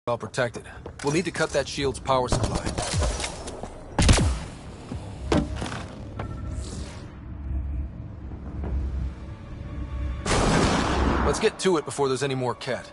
Well protected. We'll need to cut that shield's power supply. Let's get to it before there's any more Ket.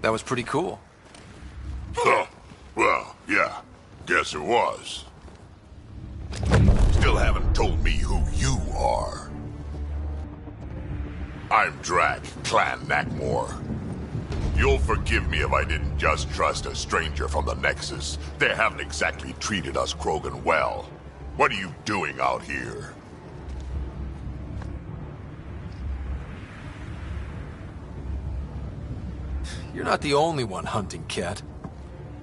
That was pretty cool. Huh. Well, yeah. Guess it was. Still haven't told me who you are. I'm Drac, Clan Nakmor. You'll forgive me if I didn't just trust a stranger from the Nexus. They haven't exactly treated us Krogan well. What are you doing out here? You're not the only one hunting Ket.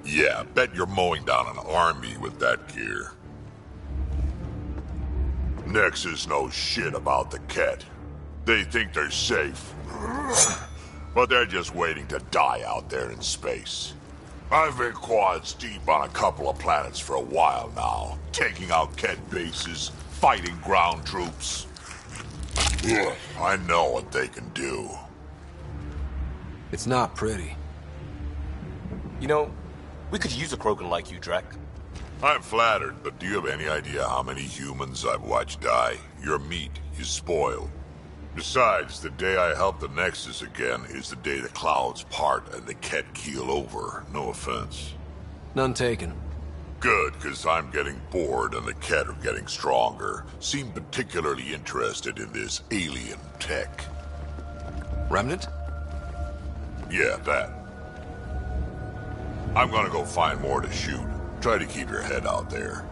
Yeah, bet you're mowing down an army with that gear. Nexus knows shit about the Ket. They think they're safe. But they're just waiting to die out there in space. I've been quads deep on a couple of planets for a while now, taking out Ket bases, fighting ground troops. I know what they can do. It's not pretty. You know, we could use a Krogan like you, Drac. I'm flattered, but do you have any idea how many humans I've watched die? Your meat is spoiled. Besides, the day I help the Nexus again is the day the clouds part and the Ket keel over. No offense. None taken. Good, because I'm getting bored and the Ket are getting stronger. Seem particularly interested in this alien tech. Remnant? Yeah, that. I'm gonna go find more to shoot. Try to keep your head out there.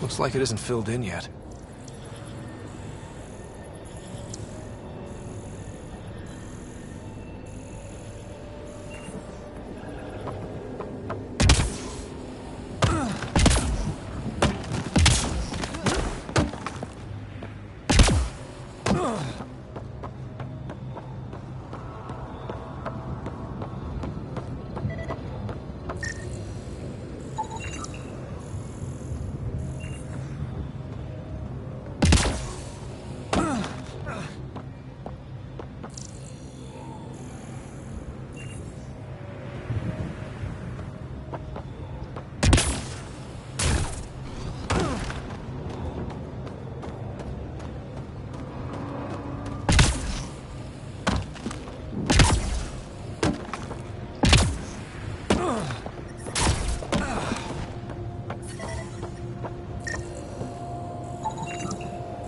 Looks like it isn't filled in yet.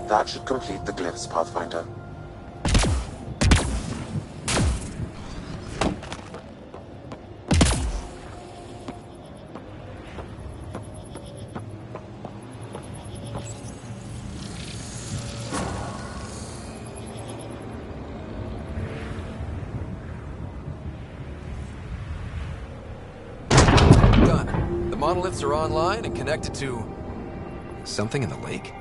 That should complete the glyphs, Pathfinder. monoliths are online and connected to... something in the lake?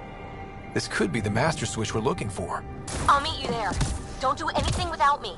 This could be the master switch we're looking for. I'll meet you there. Don't do anything without me.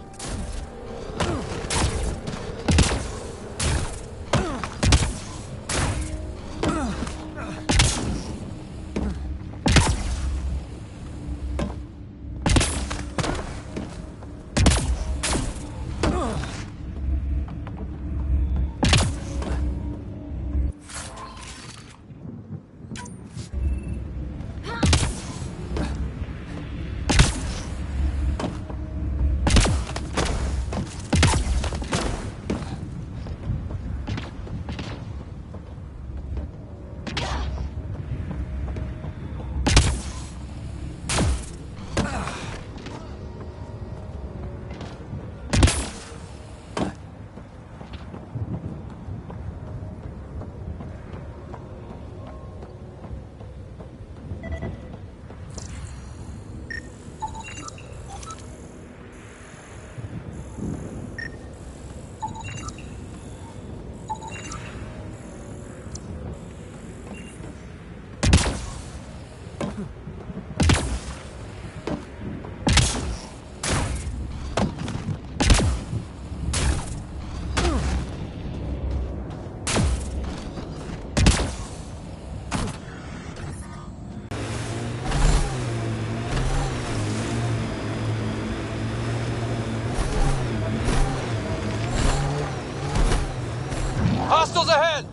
Hostiles ahead!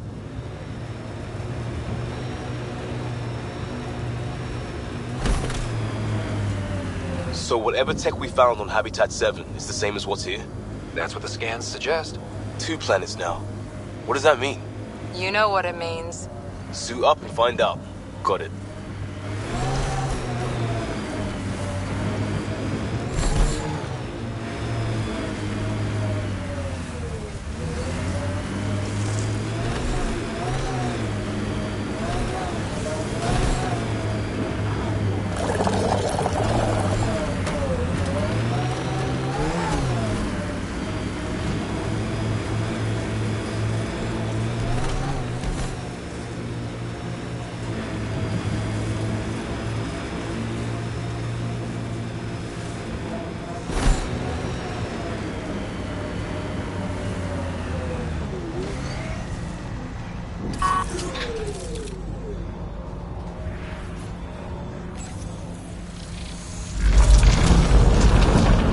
So whatever tech we found on Habitat 7 is the same as what's here? That's what the scans suggest. 2 planets now. What does that mean? You know what it means. Suit up and find out. Got it.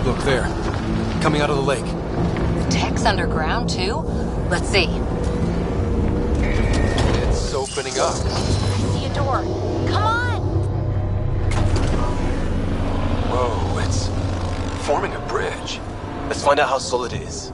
Look there. Coming out of the lake. The tech's underground, too? Let's see. It's opening up. I see a door. Come on! Whoa, it's forming a bridge. Let's find out how solid it is.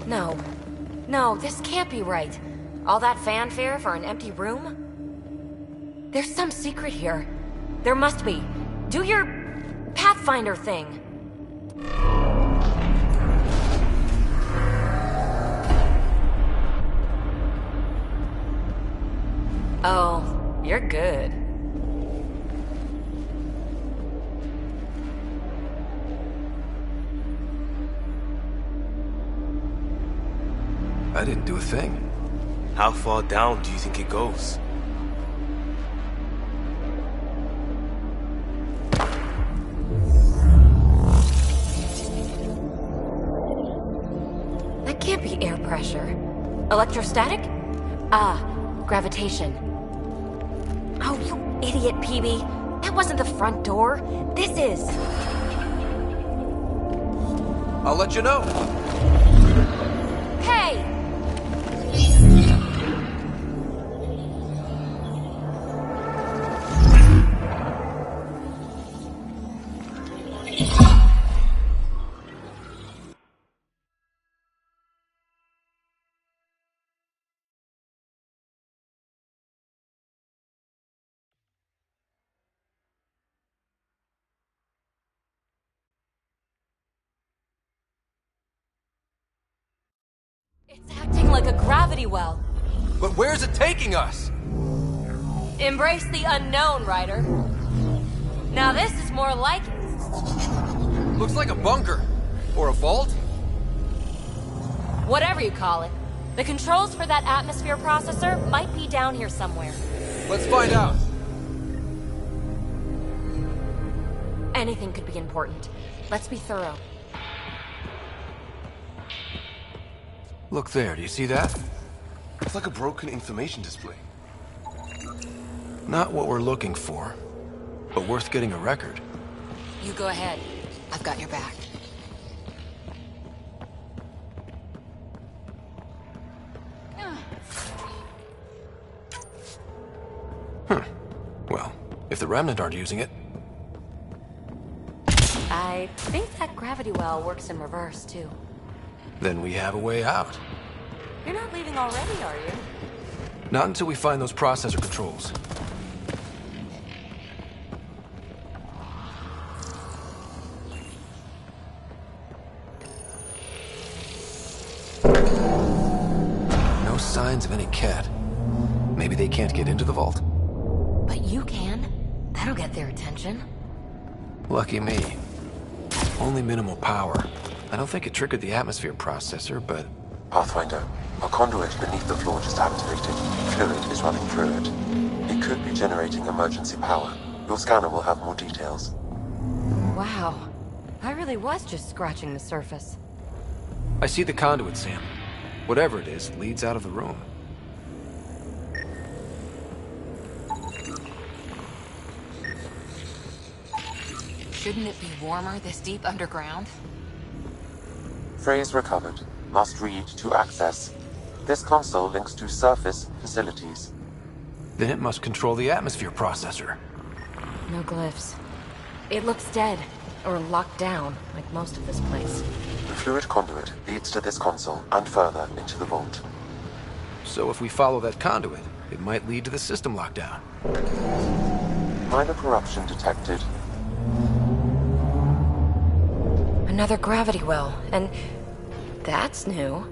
No. No, this can't be right. All that fanfare for an empty room? There's some secret here. There must be. Do your Pathfinder thing. Oh, you're good. I didn't do a thing. How far down do you think it goes? That can't be air pressure. Electrostatic? Ah, gravitation. Oh, you idiot, PB. That wasn't the front door. This is. I'll let you know. Hey! It's acting like a gravity well. But where's it taking us? Embrace the unknown, Ryder. Now this is more like it. Looks like a bunker. Or a vault? Whatever you call it. The controls for that atmosphere processor might be down here somewhere. Let's find out. Anything could be important. Let's be thorough. Look there, do you see that? It's like a broken information display. Not what we're looking for, but worth getting a record. You go ahead. I've got your back. Well, if the Remnant aren't using it... I think that gravity well works in reverse, too. then we have a way out. You're not leaving already, are you? Not until we find those processor controls. No signs of any cat. Maybe they can't get into the vault. But you can. That'll get their attention. Lucky me. Only minimal power. I don't think it triggered the atmosphere processor, but... Pathfinder, a conduit beneath the floor just activated. Fluid is running through it. It could be generating emergency power. Your scanner will have more details. Wow. I really was just scratching the surface. I see the conduit, Sam. Whatever it is, leads out of the room. Shouldn't it be warmer this deep underground? Phrase recovered. Must read to access. This console links to surface facilities. Then it must control the atmosphere processor. No glyphs. It looks dead, or locked down, like most of this place. The fluid conduit leads to this console and further into the vault. So if we follow that conduit, it might lead to the system lockdown. Minor corruption detected. Another gravity well, and that's new.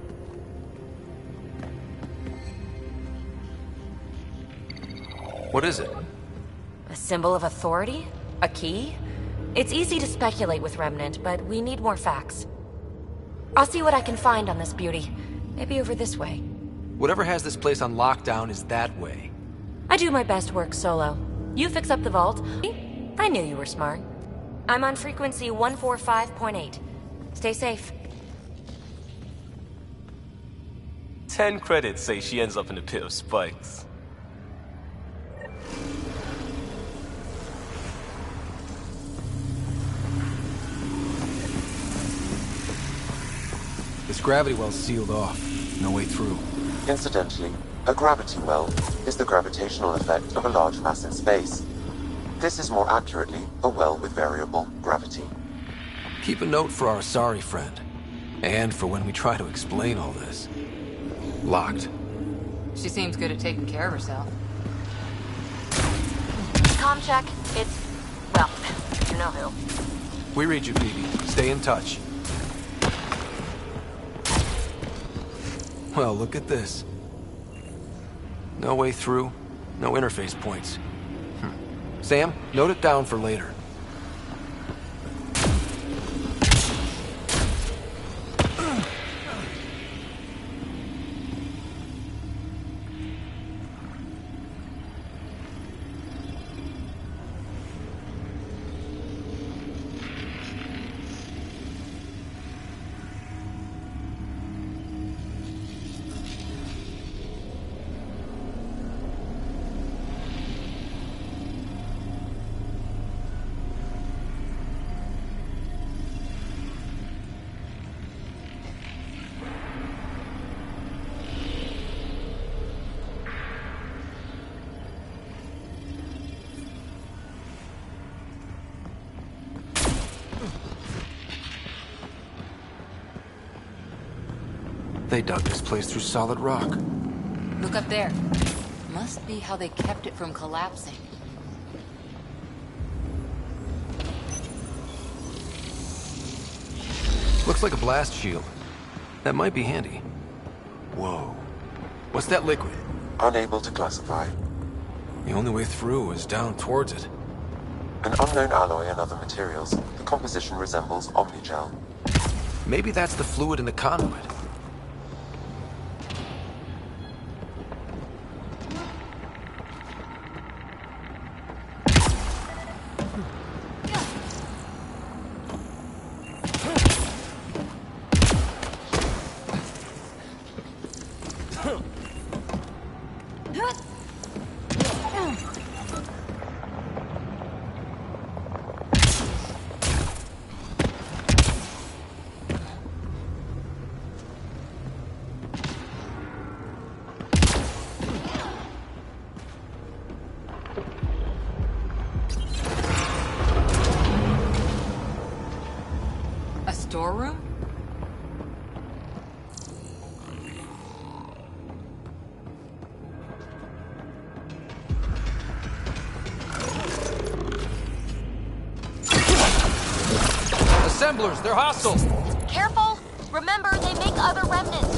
What is it? A symbol of authority? A key? It's easy to speculate with Remnant, but we need more facts. I'll see what I can find on this beauty. Maybe over this way. Whatever has this place on lockdown is that way. I do my best work solo. You fix up the vault. I knew you were smart. I'm on frequency 145.8. Stay safe. 10 credits say she ends up in a pit of spikes. This gravity well's sealed off. No way through. Incidentally, a gravity well is the gravitational effect of a large mass in space. This is more accurately a well with variable gravity. Keep a note for our sorry friend. And for when we try to explain all this. Locked. She seems good at taking care of herself. Comm check. It's... well, you know who. We read you, Phoebe. Stay in touch. Well, look at this. No way through, no interface points. Sam, note it down for later. They dug this place through solid rock. Look up there. Must be how they kept it from collapsing. Looks like a blast shield. That might be handy. Whoa. What's that liquid? Unable to classify. The only way through is down towards it. An unknown alloy and other materials. The composition resembles omnigel. Maybe that's the fluid in the conduit. A storeroom? Assemblers, they're hostile! Careful! Remember, they make other remnants.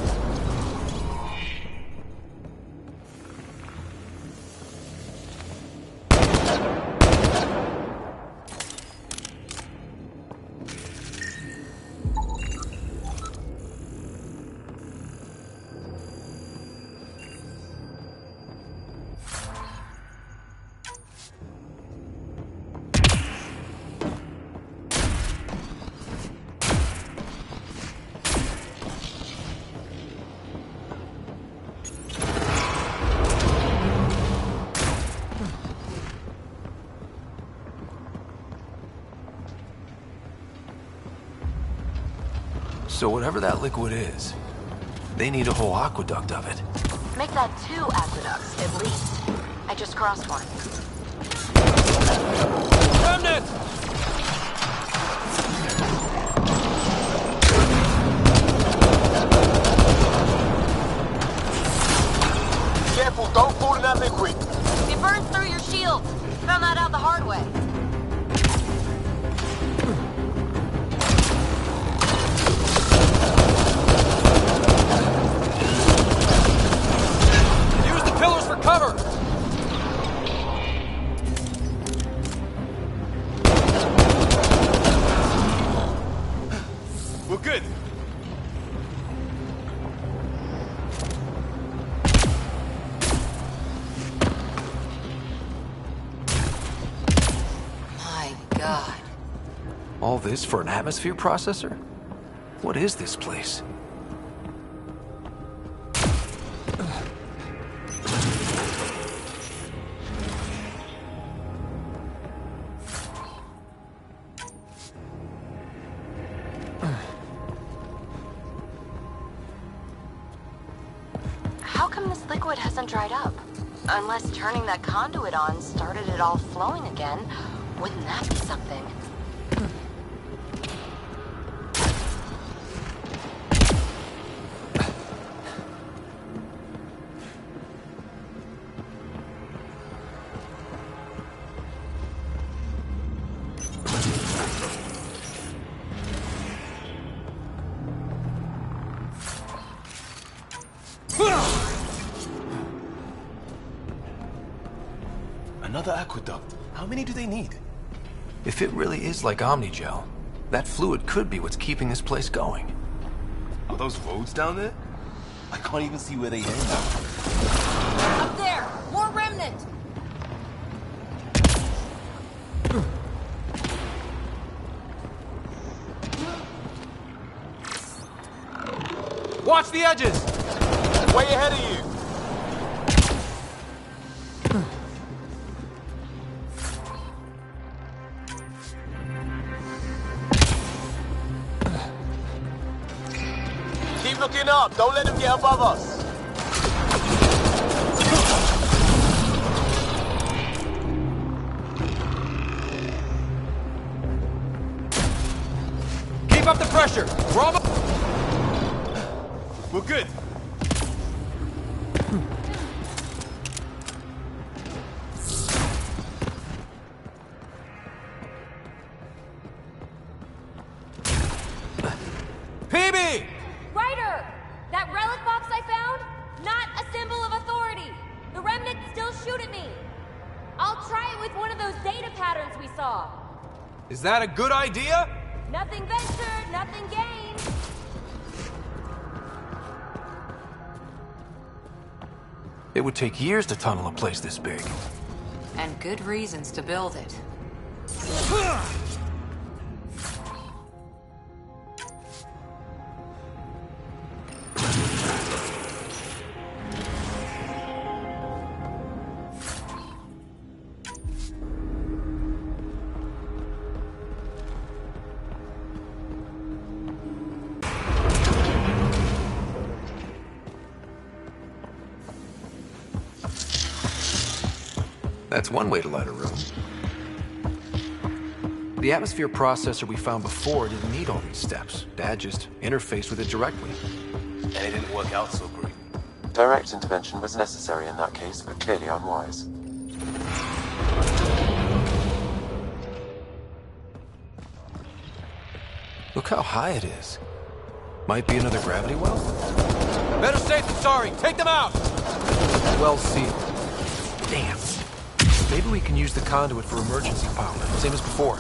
So whatever that liquid is, they need a whole aqueduct of it. Make that 2 aqueducts, at least. I just crossed one. Remnant! Careful, don't fall in that liquid. It burns through your shield. Found that out the hard way. Use the pillars for cover! We're good. My God. All this for an atmosphere processor? What is this place? How come this liquid hasn't dried up? Unless turning that conduit on started it all flowing again. Wouldn't that be something? Another aqueduct. How many do they need? If it really is like Omnigel, that fluid could be what's keeping this place going. Are those roads down there? I can't even see where they end up. Up there! More remnant! Watch the edges! Way ahead of you. Keep looking up. Don't let them get above us. Keep up the pressure! We're almost... We're good. PB! Ryder! That relic box I found? Not a symbol of authority! The remnants still shoot at me! I'll try it with one of those data patterns we saw. Is that a good idea? Nothing ventured, nothing gained. It would take years to tunnel a place this big. And good reasons to build it. That's one way to light a room. The atmosphere processor we found before didn't need all these steps. Dad just interfaced with it directly. And it didn't work out so great. Direct intervention was necessary in that case, but clearly unwise. Look how high it is. Might be another gravity well. Better safe than sorry. Take them out! Well sealed. Damn. Maybe we can use the conduit for emergency power, same as before.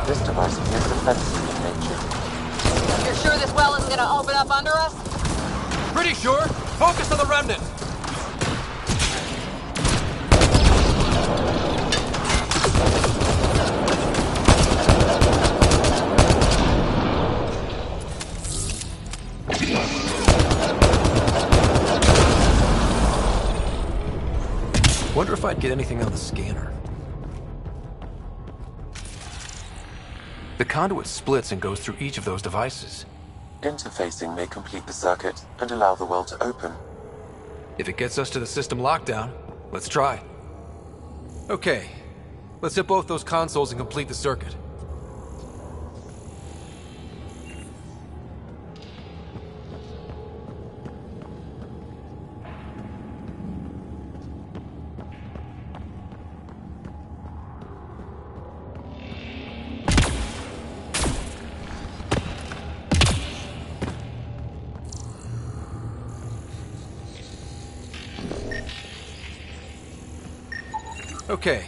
This device appears defensive in nature. You're sure this well isn't gonna open up under us? Pretty sure. Focus on the remnant. Wonder if I'd get anything on the scanner. The conduit splits and goes through each of those devices. Interfacing may complete the circuit and allow the well to open. If it gets us to the system lockdown, let's try. Okay, let's hit both those consoles and complete the circuit. Okay,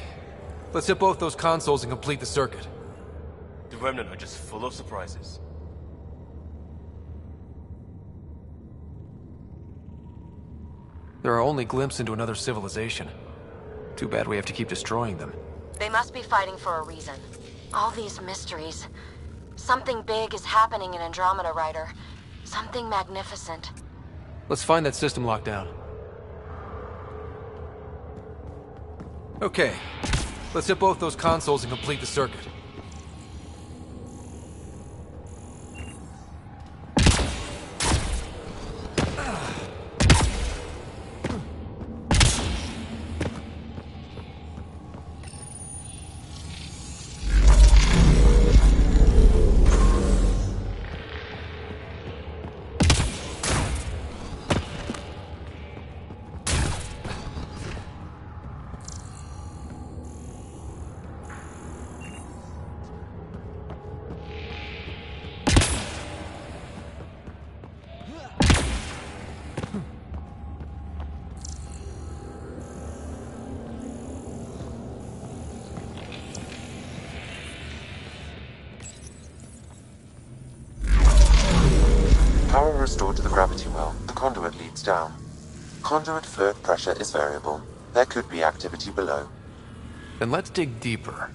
let's hit both those consoles and complete the circuit. The Remnant are just full of surprises. They're our only glimpse into another civilization. Too bad we have to keep destroying them. They must be fighting for a reason. All these mysteries. Something big is happening in Andromeda, Ryder. Something magnificent. Let's find that system lockdown. Okay, let's hit both those consoles and complete the circuit. Power restored to the gravity well. The conduit leads down. Conduit fluid pressure is variable. There could be activity below. Then let's dig deeper.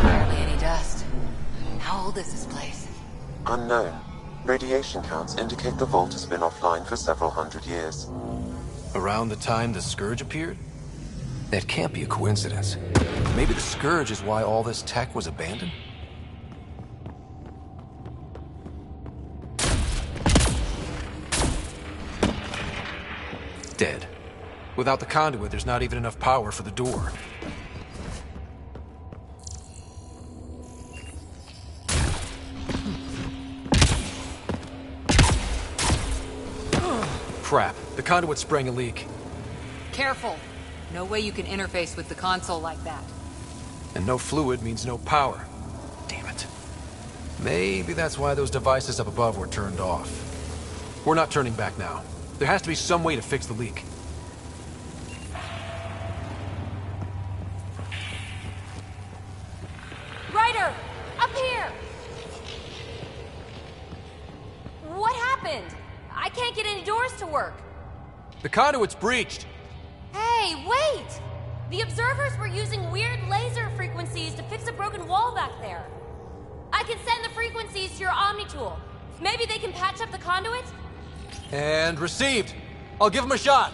Barely any dust. How old is this place? Unknown. Radiation counts indicate the vault has been offline for several hundred years. Around the time the Scourge appeared? That can't be a coincidence. Maybe the Scourge is why all this tech was abandoned? Dead. Without the conduit, there's not even enough power for the door. Crap, the conduit's spraying a leak. Careful. No way you can interface with the console like that. And no fluid means no power. Damn it. Maybe that's why those devices up above were turned off. We're not turning back now. There has to be some way to fix the leak. Ryder! Up here! What happened? I can't get any doors to work. The conduit's breached. Hey, wait! The observers were using weird laser frequencies to fix a broken wall back there. I can send the frequencies to your Omni tool. Maybe they can patch up the conduit? And received. I'll give him a shot.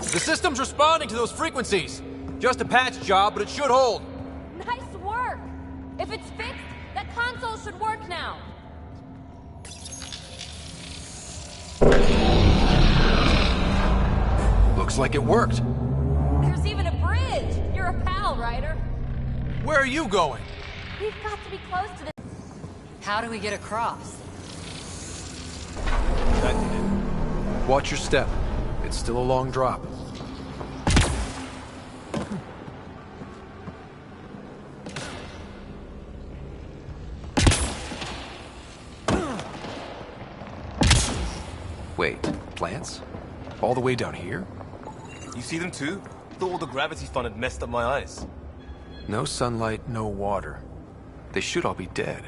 The system's responding to those frequencies. Just a patch job, but it should hold. Nice work! If it's fixed, that console should work now. Looks like it worked. There's even a bridge! You're a pal, Ryder. Where are you going? We've got to be close to the... How do we get across? That did it. Watch your step. It's still a long drop. Wait, plants? All the way down here? You see them too? Thought all the gravity fun had messed up my eyes. No sunlight, no water. They should all be dead.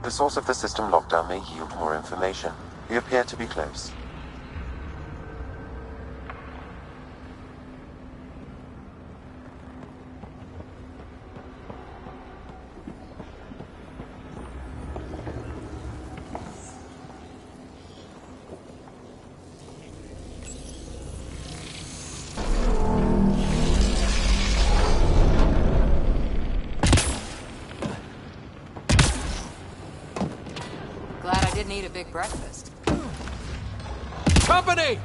The source of the system lockdown may yield more information. We appear to be close. Glad I didn't eat a big breakfast. Company!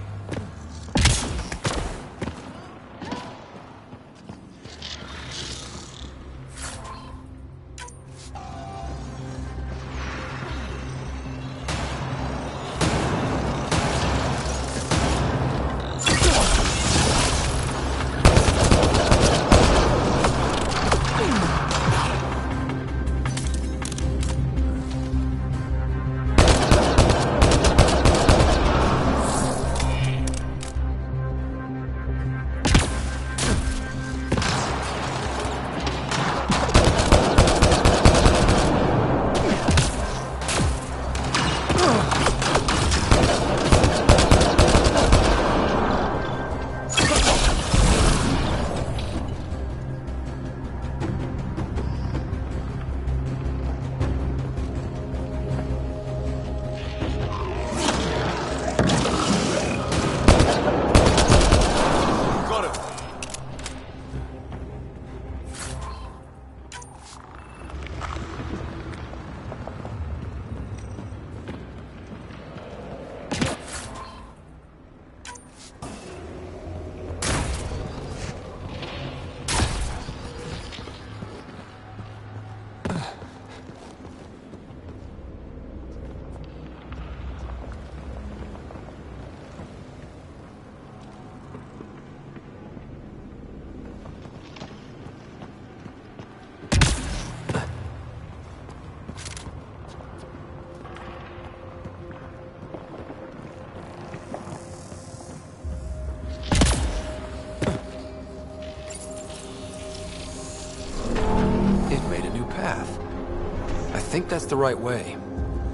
I think that's the right way.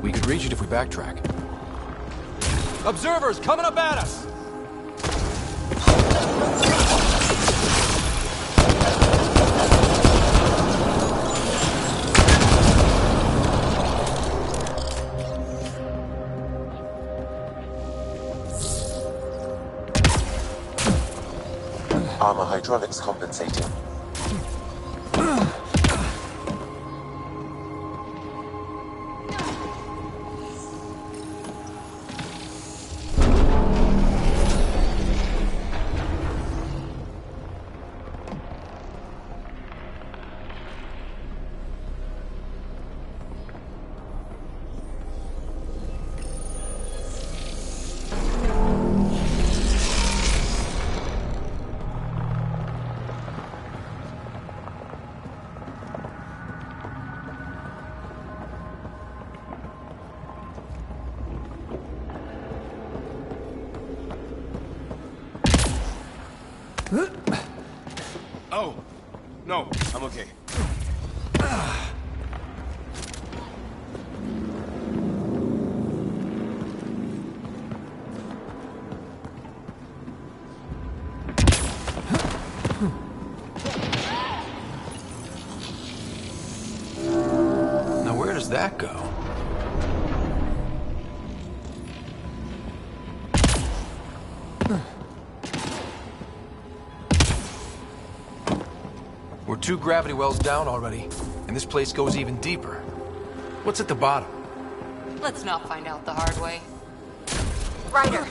We could reach it if we backtrack. Observers coming up at us! Armor hydraulics compensating. Oh, no, I'm okay. Now where does that go? We're 2 gravity wells down already, and this place goes even deeper. What's at the bottom? Let's not find out the hard way. Ryder,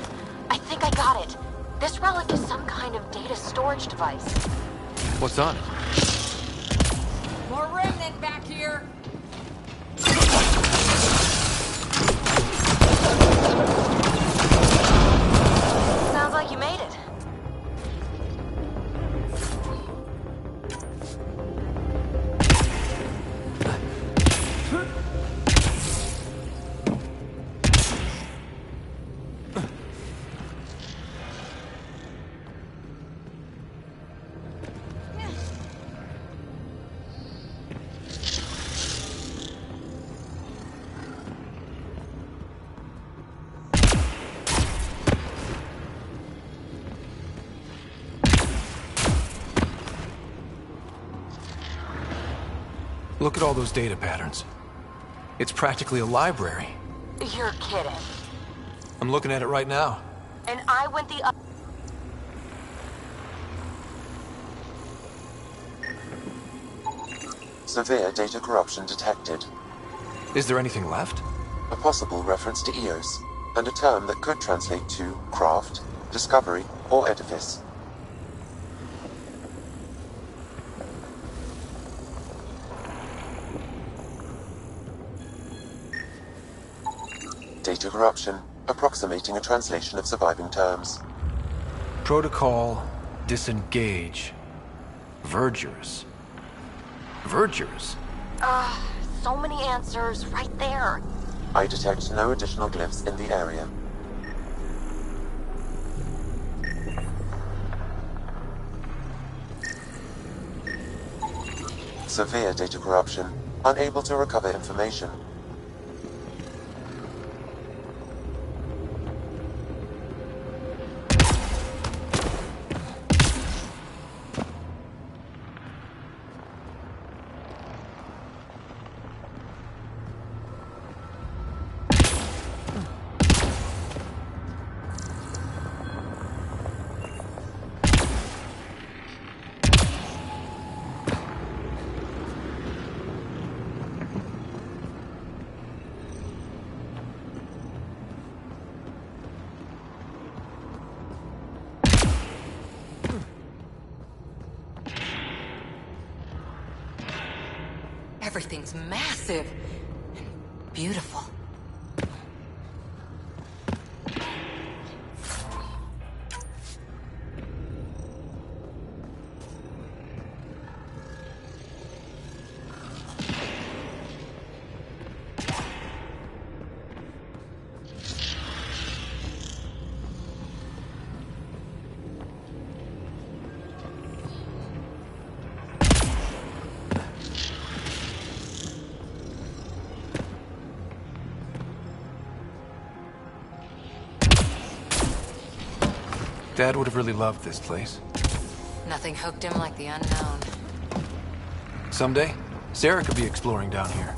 I think I got it. This relic is some kind of data storage device. What's on it? More remnant back here! Sounds like you made it. Look at all those data patterns. It's practically a library. You're kidding. I'm looking at it right now. And I went the other. Severe data corruption detected. Is there anything left? A possible reference to Eos, and a term that could translate to craft, discovery, or edifice. Data corruption, approximating a translation of surviving terms. Protocol, disengage. Vergers. Vergers? So many answers right there. I detect no additional glyphs in the area. Severe data corruption, unable to recover information. Everything's massive and beautiful. Dad would have really loved this place. Nothing hooked him like the unknown. Someday, Sarah could be exploring down here.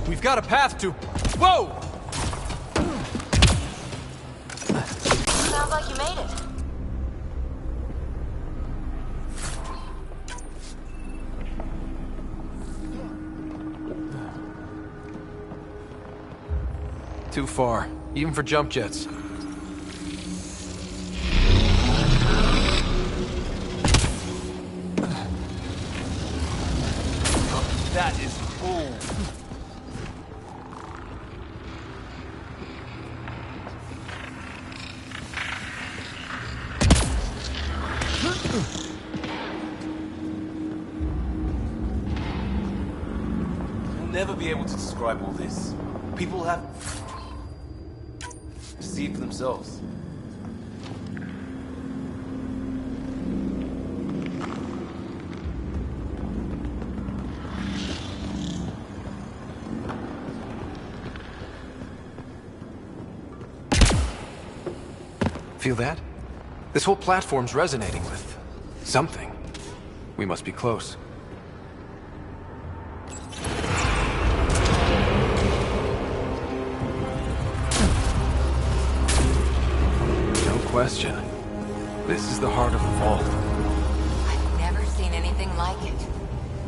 We've got a path to... Whoa! Sounds like you made it. Too far, even for jump jets. We'll never be able to describe all this. People have to see it for themselves. Feel that? This whole platform's resonating with something. We must be close. No question. This is the heart of the vault. I've never seen anything like it.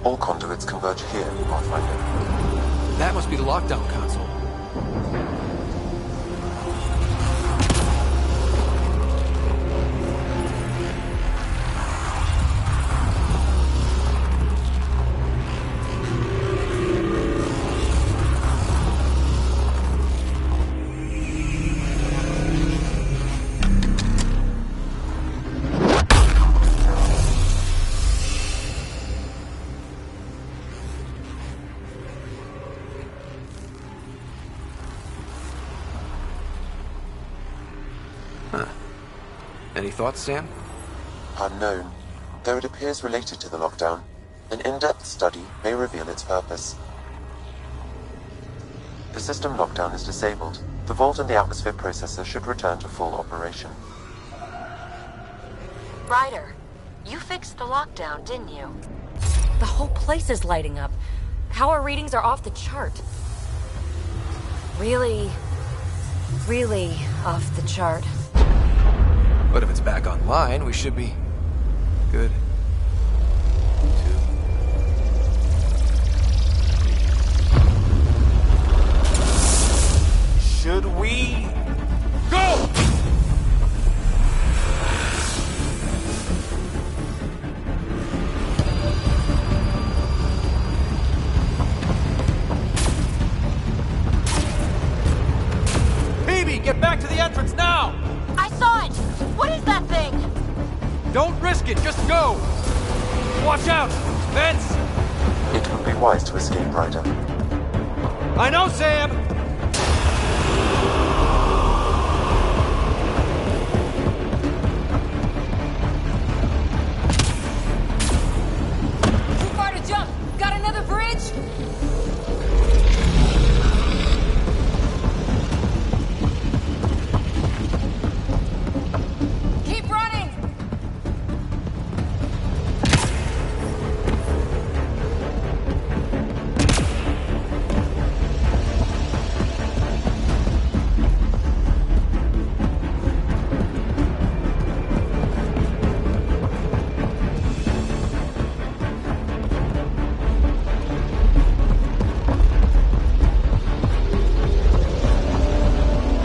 All conduits converge here, Pathfinder. That must be the lockdown console. Any thoughts, Sam? Unknown, though it appears related to the lockdown. An in-depth study may reveal its purpose. The system lockdown is disabled. The vault and the atmosphere processor should return to full operation. Ryder, you fixed the lockdown, didn't you? The whole place is lighting up. Power readings are off the chart. Really off the chart. But if it's back online, we should be good. Should we go? Phoebe, get back to the entrance now! I saw it! What is that thing? Don't risk it, just go! Watch out! Vents! It would be wise to escape, Ryder. I know, Sam! Too far to jump! Got another bridge? Keep running!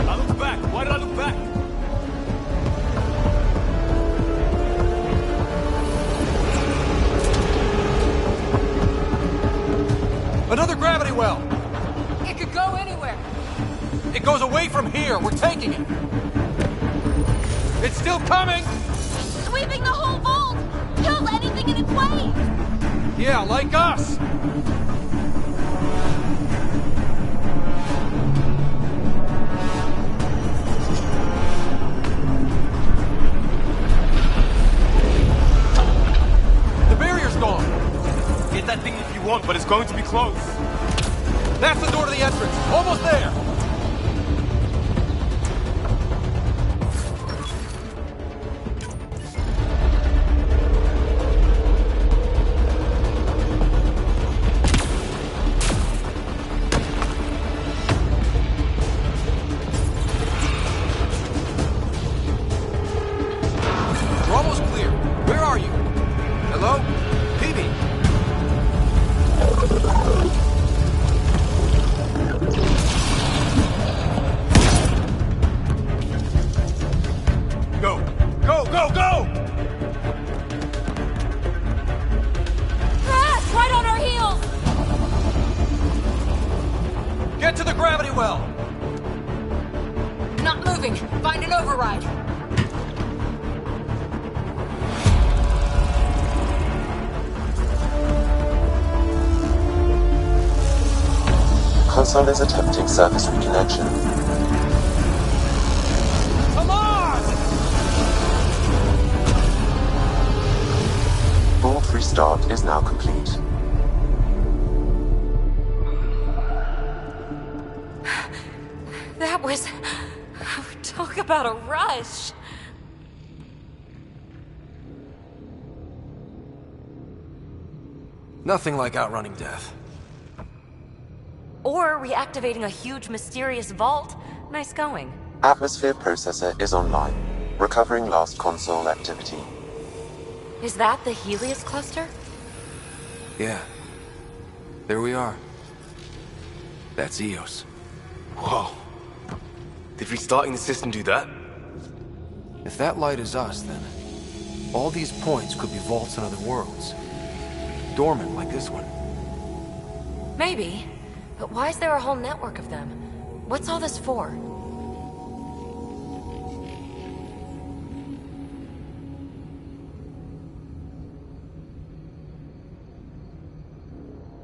I looked back. Why did I look back? Another gravity well! It could go anywhere. It goes away from here, we're taking it! It's still coming! Sweeping the whole vault! Kills anything in its way! Yeah, like us! The barrier's gone! Get that thing if you want, but it's going to be close. That's the door to the entrance! Almost there! We're almost clear. Where are you? Hello? Phoebe? Go! Go, go, go! Ah, it's right on our heels! Get to the gravity well! Not moving. Find an override. console is attempting surface reconnection. Come on! Vault restart is now complete. That was... Talk about a rush. Nothing like outrunning death. Or reactivating a huge mysterious vault. Nice going. Atmosphere processor is online, recovering last console activity. Is that the Helios cluster? Yeah. There we are. That's Eos. Whoa. Did restarting the system do that? If that light is us, then all these points could be vaults in other worlds. Dormant like this one. Maybe. But why is there a whole network of them? What's all this for?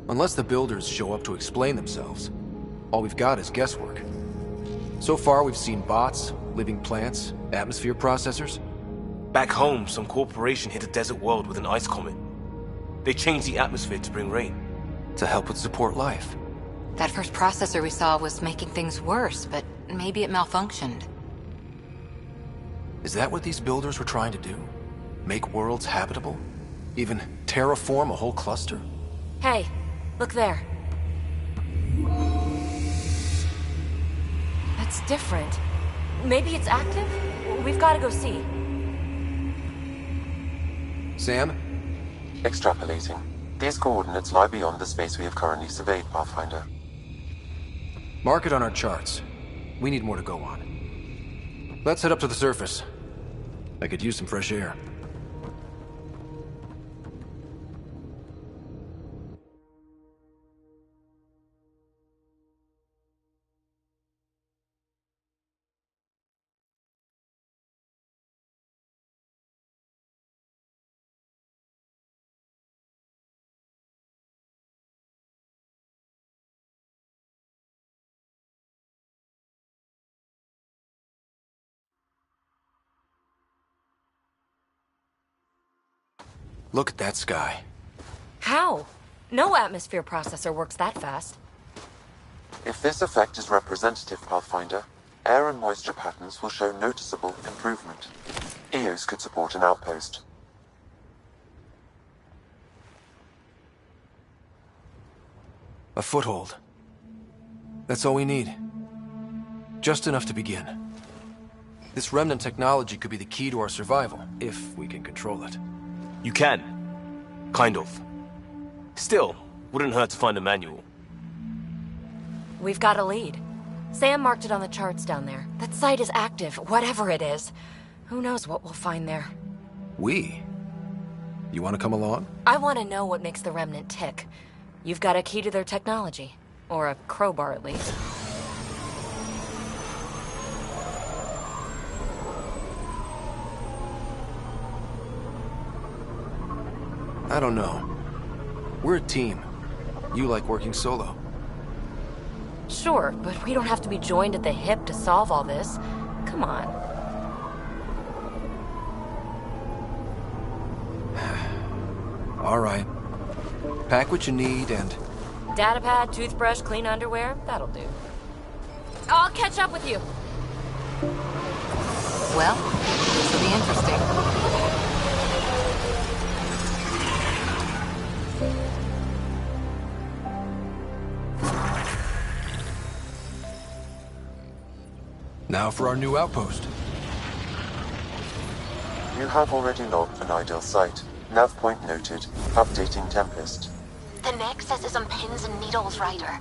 Unless the builders show up to explain themselves, all we've got is guesswork. So far, we've seen bots, living plants, atmosphere processors. Back home, some corporation hit a desert world with an ice comet. They changed the atmosphere to bring rain. To help with support life. That first processor we saw was making things worse, but maybe it malfunctioned. Is that what these builders were trying to do? Make worlds habitable? Even terraform a whole cluster? Hey, look there. That's different. Maybe it's active? We've got to go see. Sam? Extrapolating. These coordinates lie beyond the space we have currently surveyed, Pathfinder. Mark it on our charts. We need more to go on. Let's head up to the surface. I could use some fresh air. Look at that sky. How? No atmosphere processor works that fast. If this effect is representative, Pathfinder, air and moisture patterns will show noticeable improvement. Eos could support an outpost. A foothold. That's all we need. Just enough to begin. This remnant technology could be the key to our survival, if we can control it. You can. Kind of. Still, wouldn't hurt to find a manual. We've got a lead. Sam marked it on the charts down there. That site is active, whatever it is. Who knows what we'll find there. We? You want to come along? I want to know what makes the Remnant tick. You've got a key to their technology. Or a crowbar, at least. I don't know. We're a team. You like working solo. Sure, but we don't have to be joined at the hip to solve all this. Come on. All right. Pack what you need and... Datapad, toothbrush, clean underwear, that'll do. I'll catch up with you. Well, this will be interesting. Now for our new outpost. You have already logged an ideal site. Nav point noted. Updating Tempest. The Nexus is on pins and needles, Ryder.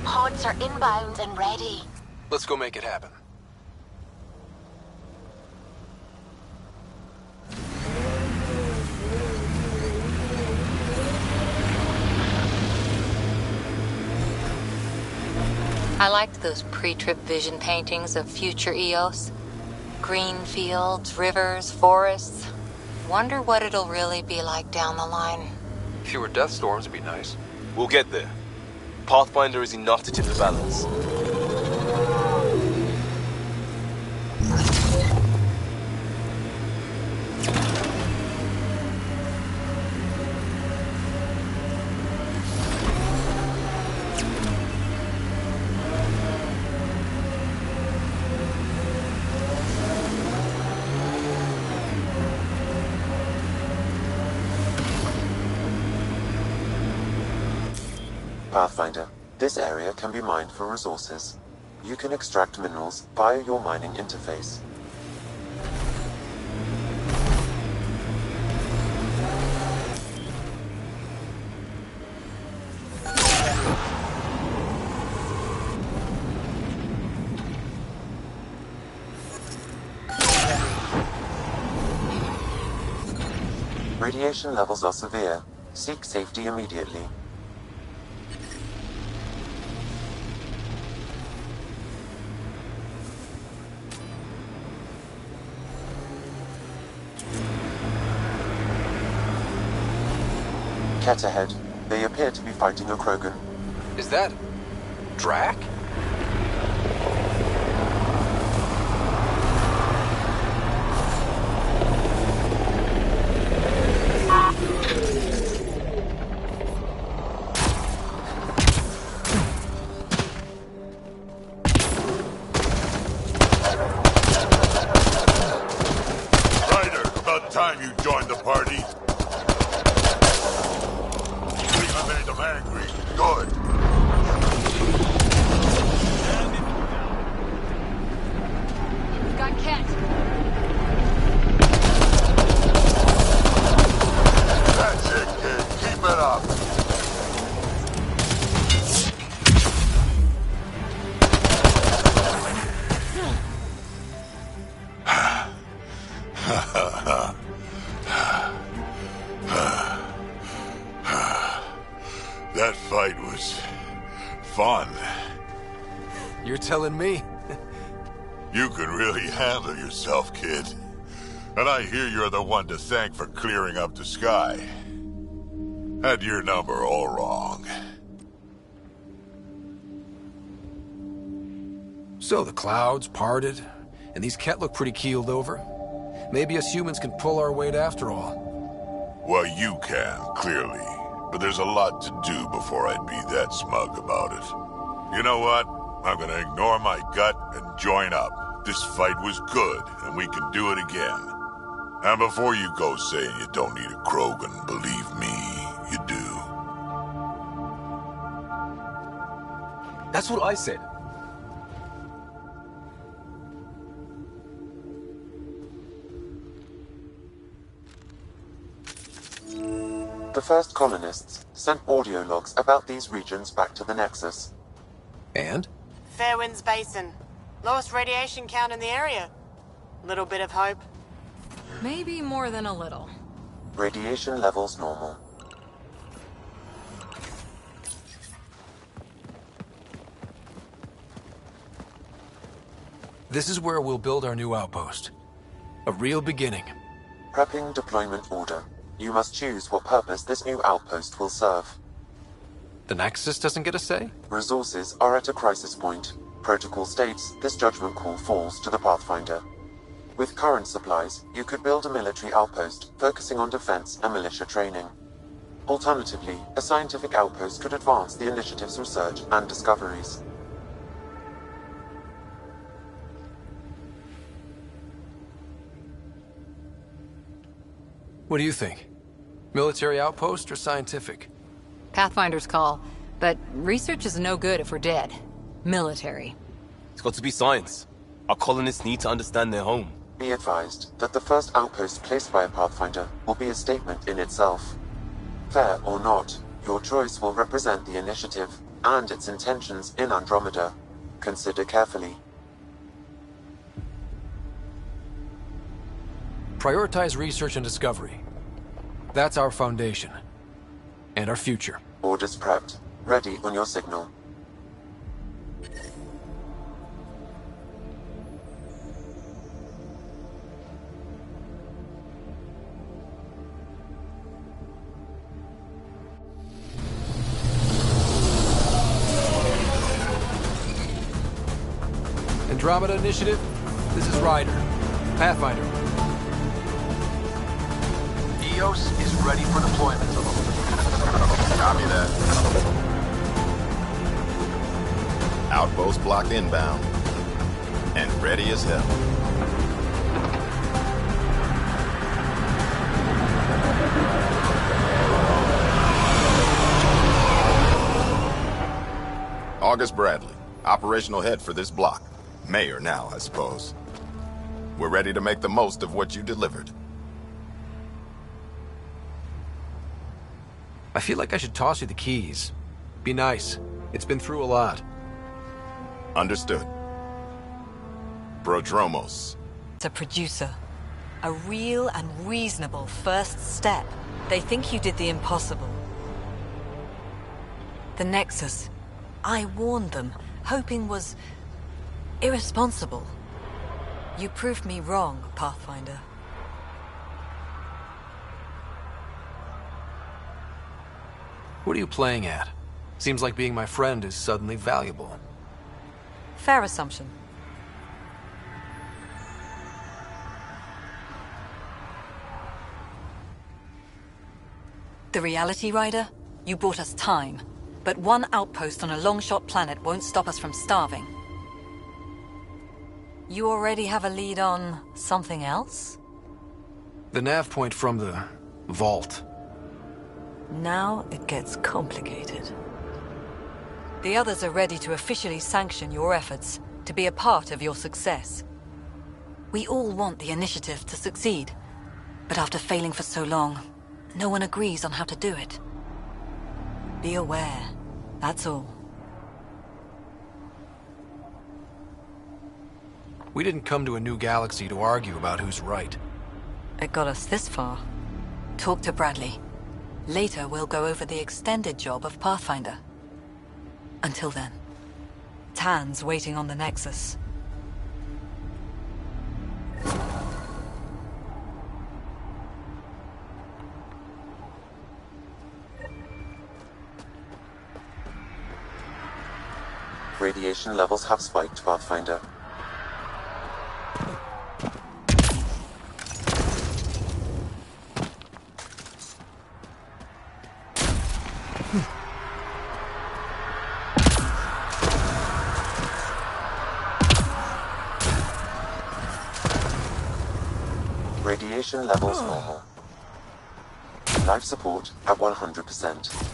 Pods are inbound and ready. Let's go make it happen. I liked those pre-trip vision paintings of future Eos. Green fields, rivers, forests. Wonder what it'll really be like down the line. Fewer death storms would be nice. We'll get there. Pathfinder is enough to tip the balance. Pathfinder, this area can be mined for resources. You can extract minerals via your mining interface. Radiation levels are severe. Seek safety immediately. Ket ahead. They appear to be fighting a Krogan. Is that... Drac? Ryder, about time you joined the party. I made them angry. Good. We've got Ket. That's it, kid. Keep it up. That fight was fun. You're telling me? You can really handle yourself, kid. And I hear you're the one to thank for clearing up the sky. Had your number all wrong. So the clouds parted, and these Ket look pretty keeled over. Maybe us humans can pull our weight after all. Well, you can, clearly. But there's a lot to do before I'd be that smug about it. You know what? I'm gonna ignore my gut and join up. This fight was good, and we can do it again. And before you go saying you don't need a Krogan, believe me, you do. That's what I said. The first colonists sent audio logs about these regions back to the Nexus. And? Fairwinds Basin. Lowest radiation count in the area. Little bit of hope. Maybe more than a little. Radiation levels normal. This is where we'll build our new outpost. A real beginning. Prepping deployment order. You must choose what purpose this new outpost will serve. The Nexus doesn't get a say? Resources are at a crisis point. Protocol states this judgment call falls to the Pathfinder. With current supplies, you could build a military outpost focusing on defense and militia training. Alternatively, a scientific outpost could advance the initiative's research and discoveries. What do you think? Military outpost or scientific? Pathfinder's call, but research is no good if we're dead. Military. It's got to be science. Our colonists need to understand their home. Be advised that the first outpost placed by a Pathfinder will be a statement in itself. Fair or not, your choice will represent the initiative and its intentions in Andromeda. Consider carefully. Prioritize research and discovery. That's our foundation. And our future. Orders prepped. Ready on your signal. Andromeda Initiative, this is Ryder. Pathfinder. EOS is ready for deployment. Copy that. Outpost blocked inbound. And ready as hell. August Bradley, operational head for this block. Mayor now, I suppose. We're ready to make the most of what you delivered. I feel like I should toss you the keys. Be nice. It's been through a lot. Understood. Prodromos. A producer. A real and reasonable first step. They think you did the impossible. The Nexus. I warned them, hoping was irresponsible. You proved me wrong, Pathfinder. What are you playing at? Seems like being my friend is suddenly valuable. Fair assumption. The Reality Rider? You bought us time. But one outpost on a long-shot planet won't stop us from starving. You already have a lead on something else? The nav point from the vault. Now it gets complicated. The others are ready to officially sanction your efforts, to be a part of your success. We all want the initiative to succeed, but after failing for so long, no one agrees on how to do it. Be aware, that's all. We didn't come to a new galaxy to argue about who's right. It got us this far. Talk to Bradley. Later, we'll go over the extended job of Pathfinder. Until then, Tan's waiting on the Nexus. Radiation levels have spiked, Pathfinder. Radiation levels normal. Life support at 100%.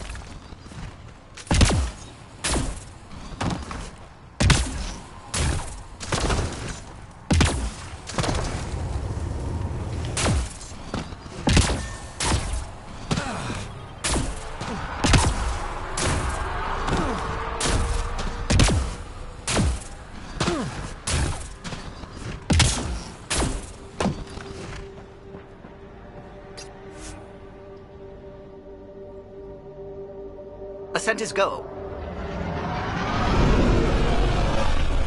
Ascent is go.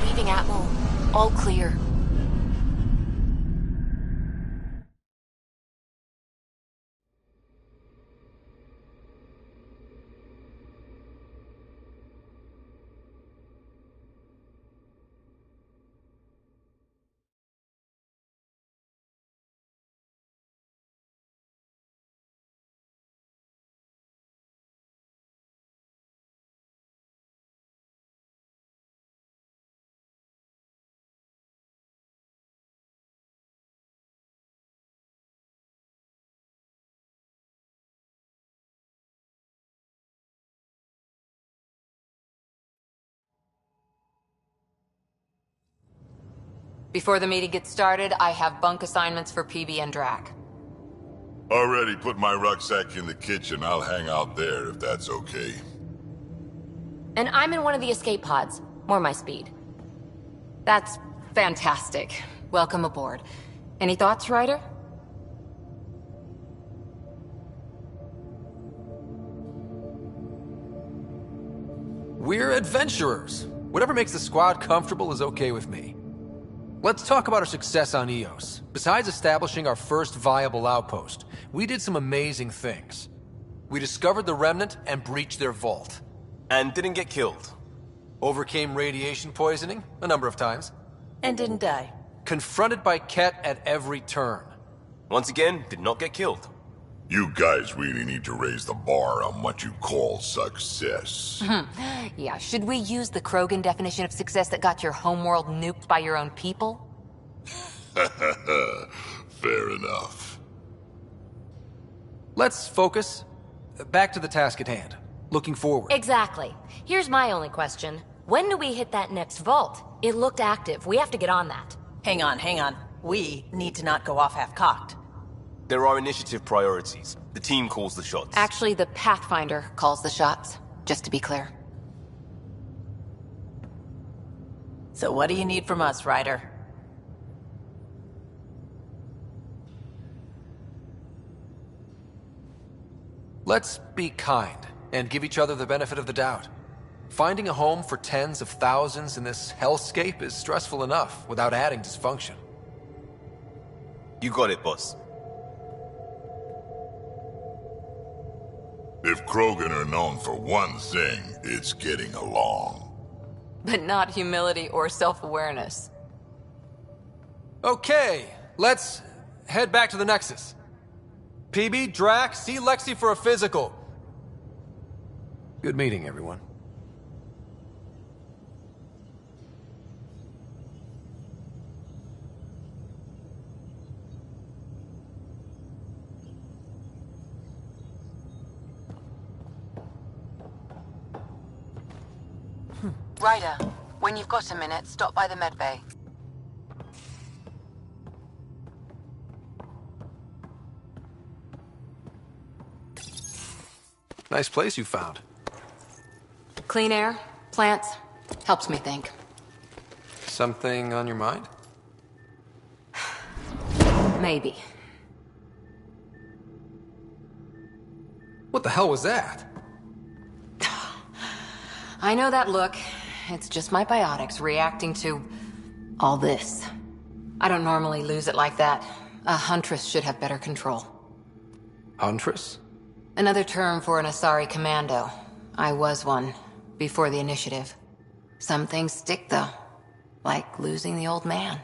Leaving Atmo. All clear. Before the meeting gets started, I have bunk assignments for PB and Drac. Already put my rucksack in the kitchen. I'll hang out there if that's okay. And I'm in one of the escape pods. More my speed. That's fantastic. Welcome aboard. Any thoughts, Ryder? We're adventurers. Whatever makes the squad comfortable is okay with me. Let's talk about our success on EOS. Besides establishing our first viable outpost, we did some amazing things. We discovered the Remnant and breached their vault. And didn't get killed. Overcame radiation poisoning a number of times. And didn't die. Confronted by Ket at every turn. Once again, did not get killed. You guys really need to raise the bar on what you call success. Yeah, should we use the Krogan definition of success that got your homeworld nuked by your own people? Fair enough. Let's focus. Back to the task at hand. Looking forward. Exactly. Here's my only question. When do we hit that next vault? It looked active. We have to get on that. Hang on. We need to not go off half-cocked. There are initiative priorities. The team calls the shots. Actually, the Pathfinder calls the shots, just to be clear. So what do you need from us, Ryder? Let's be kind and give each other the benefit of the doubt. Finding a home for tens of thousands in this hellscape is stressful enough without adding dysfunction. You got it, boss. If Krogan are known for one thing, it's getting along. But not humility or self-awareness. Okay, let's head back to the Nexus. PB, Drac, see Lexi for a physical. Good meeting, everyone. Ryder, when you've got a minute, stop by the medbay. Nice place you found. Clean air, plants, helps me think. Something on your mind? Maybe. What the hell was that? I know that look. It's just my biotics reacting to all this. I don't normally lose it like that. A huntress should have better control. Huntress? Another term for an Asari commando. I was one, before the initiative. Some things stick, though. Like losing the old man.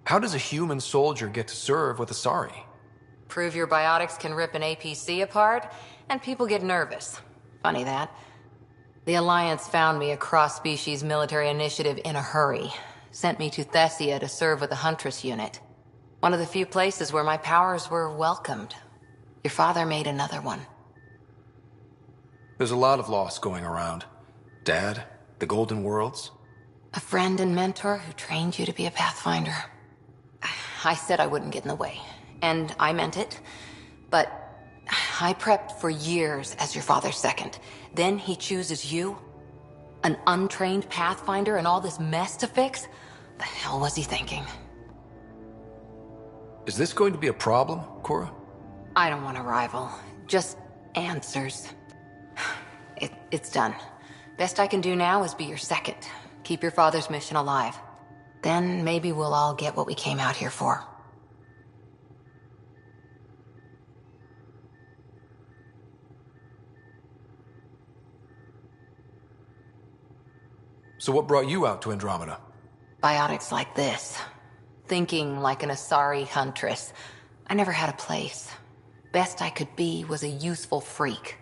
How does a human soldier get to serve with Asari? Prove your biotics can rip an APC apart, and people get nervous. Funny that. The Alliance found me a cross-species military initiative in a hurry. Sent me to Thessia to serve with the Huntress unit. One of the few places where my powers were welcomed. Your father made another one. There's a lot of loss going around. Dad, the Golden Worlds. A friend and mentor who trained you to be a Pathfinder. I said I wouldn't get in the way. And I meant it. But I prepped for years as your father's second. Then he chooses you? An untrained Pathfinder and all this mess to fix? The hell was he thinking? Is this going to be a problem, Cora? I don't want a rival. Just answers. It's done. Best I can do now is be your second. Keep your father's mission alive. Then maybe we'll all get what we came out here for. So what brought you out to Andromeda? Biotics like this. Thinking like an Asari huntress. I never had a place. Best I could be was a useful freak.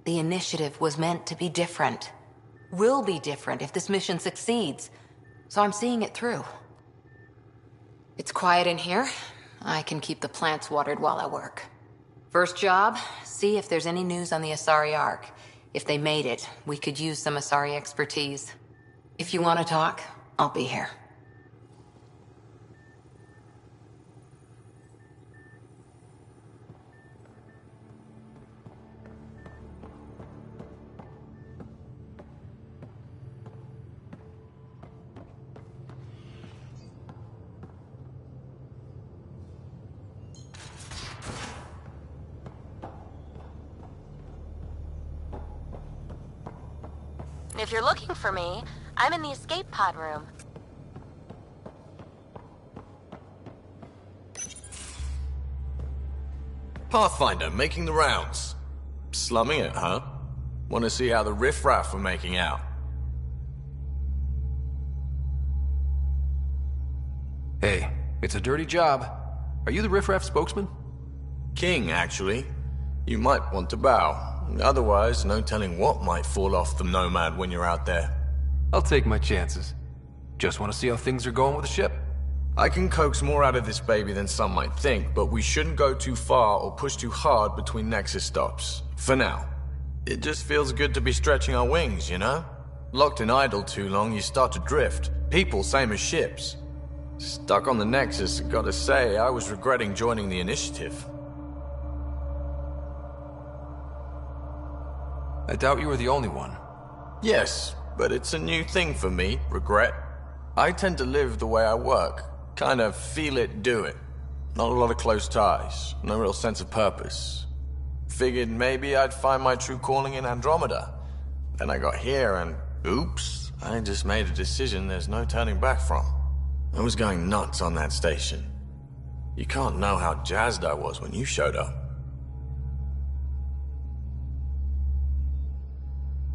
The initiative was meant to be different. Will be different if this mission succeeds. So I'm seeing it through. It's quiet in here. I can keep the plants watered while I work. First job, see if there's any news on the Asari Ark. If they made it, we could use some Asari expertise. If you want to talk, I'll be here. If you're looking for me, I'm in the escape pod room. Pathfinder, making the rounds. Slumming it, huh? Want to see how the riffraff are making out? Hey, it's a dirty job. Are you the riffraff spokesman? King, actually. You might want to bow. Otherwise, no telling what might fall off the Nomad when you're out there. I'll take my chances. Just want to see how things are going with the ship. I can coax more out of this baby than some might think, but we shouldn't go too far or push too hard between Nexus stops. For now. It just feels good to be stretching our wings, you know? Locked in idle too long, you start to drift. People, same as ships. Stuck on the Nexus, gotta say, I was regretting joining the Initiative. I doubt you were the only one. Yes, but it's a new thing for me, regret. I tend to live the way I work. Kind of feel it, do it. Not a lot of close ties, no real sense of purpose. Figured maybe I'd find my true calling in Andromeda. Then I got here and, oops, I just made a decision there's no turning back from. I was going nuts on that station. You can't know how jazzed I was when you showed up.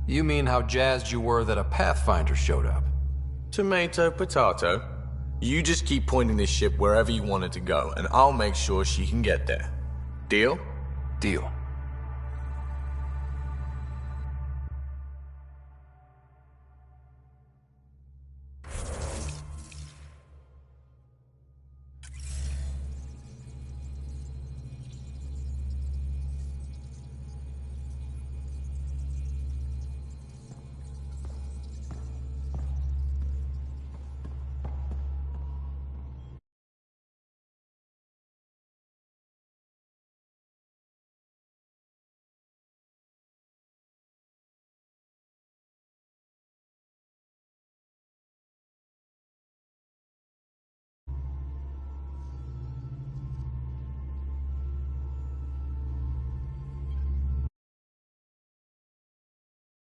You mean how jazzed you were that a Pathfinder showed up? Tomato, potato. You just keep pointing this ship wherever you want it to go, and I'll make sure she can get there. Deal? Deal.